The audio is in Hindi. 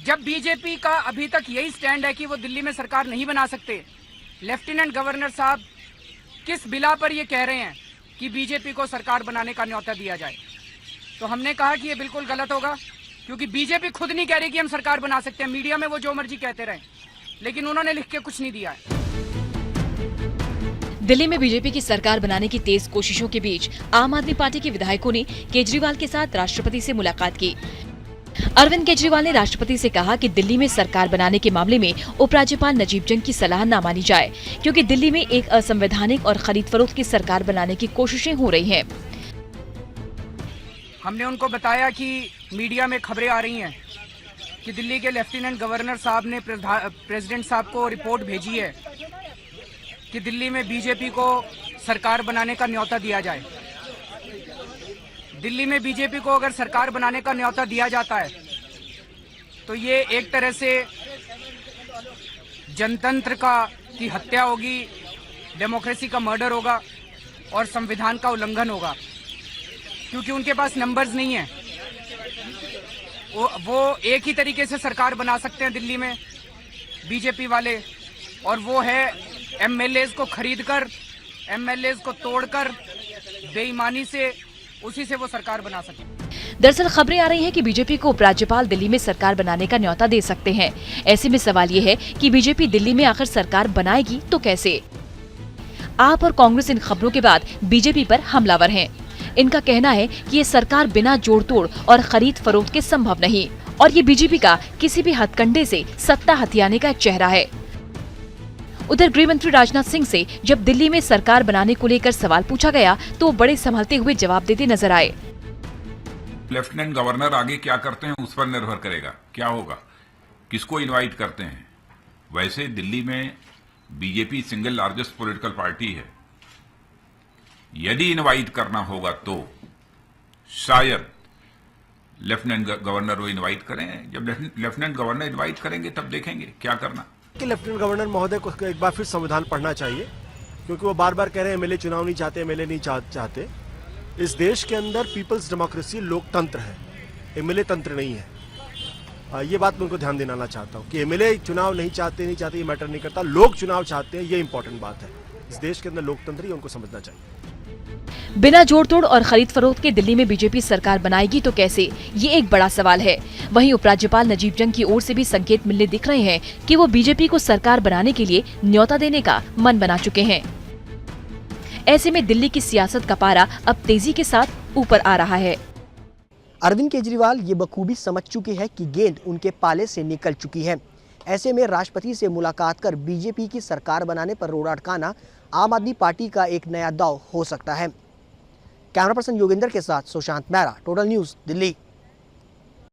जब बीजेपी का अभी तक यही स्टैंड है कि वो दिल्ली में सरकार नहीं बना सकते, लेफ्टिनेंट गवर्नर साहब किस बिला पर ये कह रहे हैं कि बीजेपी को सरकार बनाने का न्योता दिया जाए, तो हमने कहा कि ये बिल्कुल गलत होगा, क्योंकि बीजेपी खुद नहीं कह रही कि हम सरकार बना सकते हैं। मीडिया में वो जो मर्जी कहते रहें, लेकिन उन्होंने लिख के कुछ नहीं दिया है। दिल्ली में बीजेपी की सरकार बनाने की तेज कोशिशों के बीच आम आदमी पार्टी के विधायकों ने केजरीवाल के साथ राष्ट्रपति से मुलाकात की। अरविंद केजरीवाल ने राष्ट्रपति से कहा कि दिल्ली में सरकार बनाने के मामले में उपराज्यपाल नजीब जंग की सलाह न मानी जाए, क्योंकि दिल्ली में एक असंवैधानिक और खरीद फरोख्त की सरकार बनाने की कोशिशें हो रही हैं। हमने उनको बताया कि मीडिया में खबरें आ रही हैं कि दिल्ली के लेफ्टिनेंट गवर्नर साहब ने प्रेसिडेंट साहब को रिपोर्ट भेजी है कि दिल्ली में बीजेपी को सरकार बनाने का न्योता दिया जाए। दिल्ली में बीजेपी को अगर सरकार बनाने का न्योता दिया जाता है तो ये एक तरह से जनतंत्र की हत्या होगी, डेमोक्रेसी का मर्डर होगा और संविधान का उल्लंघन होगा, क्योंकि उनके पास नंबर्स नहीं है। वो एक ही तरीके से सरकार बना सकते हैं दिल्ली में बीजेपी वाले, और वो है एमएलएज को खरीदकर, एमएलएज को तोड़कर, बेईमानी से उसी से वो सरकार बना सके। दरअसल खबरें आ रही हैं कि बीजेपी को उपराज्यपाल दिल्ली में सरकार बनाने का न्योता दे सकते हैं। ऐसे में सवाल ये है कि बीजेपी दिल्ली में आखिर सरकार बनाएगी तो कैसे? आप और कांग्रेस इन खबरों के बाद बीजेपी पर हमलावर हैं। इनका कहना है कि ये सरकार बिना जोड़ तोड़ और खरीद फरोख्त के संभव नहीं, और ये बीजेपी का किसी भी हथकंडे से सत्ता हथियाने का एक चेहरा है। उधर गृह मंत्री राजनाथ सिंह से जब दिल्ली में सरकार बनाने को लेकर सवाल पूछा गया तो वो बड़े संभलते हुए जवाब देते नजर आए। लेफ्टिनेंट गवर्नर आगे क्या करते हैं उस पर निर्भर करेगा, क्या होगा, किसको इनवाइट करते हैं। वैसे दिल्ली में BJP single largest political party है। यदि इनवाइट करना होगा तो शायद लेफ्टिनेंट गवर्नर वो इनवाइट करें। जब लेफ्टिनेंट गवर्नर इनवाइट करेंगे तब देखेंगे क्या करना। कि लेफ्टिनेंट गवर्नर महोदय को एक बार फिर संविधान पढ़ना चाहिए, क्योंकि वो बार बार कह रहे हैं एमएलए चुनाव नहीं चाहते, एमएलए नहीं चाहते। इस देश के अंदर पीपल्स डेमोक्रेसी लोकतंत्र है, एमएलए तंत्र नहीं है। ये बात मैं उनको ध्यान दिलाना चाहता हूँ कि एमएलए चुनाव नहीं चाहते ये मैटर नहीं करता, लोग चुनाव चाहते हैं, ये इंपॉर्टेंट बात है। इस देश के अंदर लोकतंत्र ही उनको समझना चाहिए। बिना जोड़ तोड़ और खरीद फरोख्त के दिल्ली में बीजेपी सरकार बनाएगी तो कैसे, ये एक बड़ा सवाल है। वहीं उपराज्यपाल नजीब जंग की ओर से भी संकेत मिलने दिख रहे हैं कि वो बीजेपी को सरकार बनाने के लिए न्योता देने का मन बना चुके हैं। ऐसे में दिल्ली की सियासत का पारा अब तेजी के साथ ऊपर आ रहा है। अरविंद केजरीवाल ये बखूबी समझ चुके हैं कि गेंद उनके पाले से निकल चुकी है। ऐसे में राष्ट्रपति से मुलाकात कर बीजेपी की सरकार बनाने पर रोड़ा अटकाना आम आदमी पार्टी का एक नया दांव हो सकता है। कैमरा पर्सन योगेंद्र के साथ सुशांत मेहरा, टोटल न्यूज़, दिल्ली।